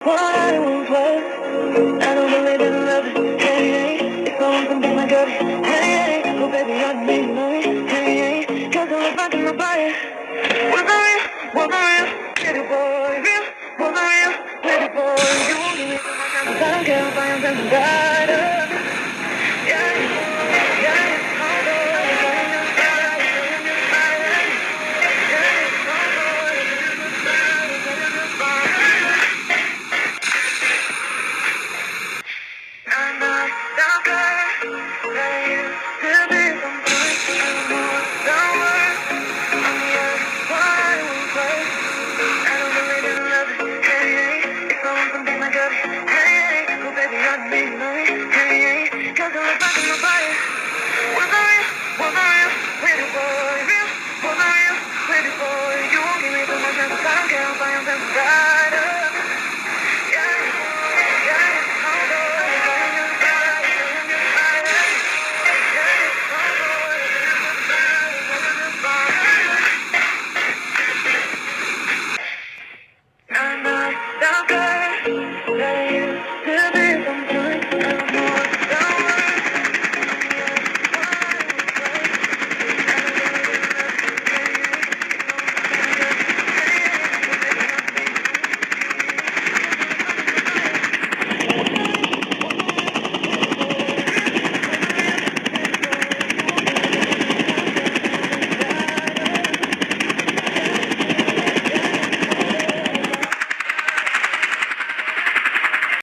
what I won't play. I don't believe in love. Hey, hey, if I want something like that. Hey, hey, oh baby, I need money. Hey, hey, cause I look back in my body. Was I real, pretty boy, real? Was I real, pretty boy? You won't give me so much time. I don't care if I am something better. Yeah, yeah, hold on, I'm just fine, I'm just fine. Yeah, hold on, I'm just fine, I'm just fine. I'm not that bad. I used to be someone I'm more than worth. I'm young, but I won't play. I don't believe in love. Hey, hey, if I want something like that. Hey, hey, oh baby, I need money. Hey, hey, cause I look back in my body. Was I real, pretty boy, real? Was I real, pretty boy? You won't give me too much chance. I don't care if I am tempted.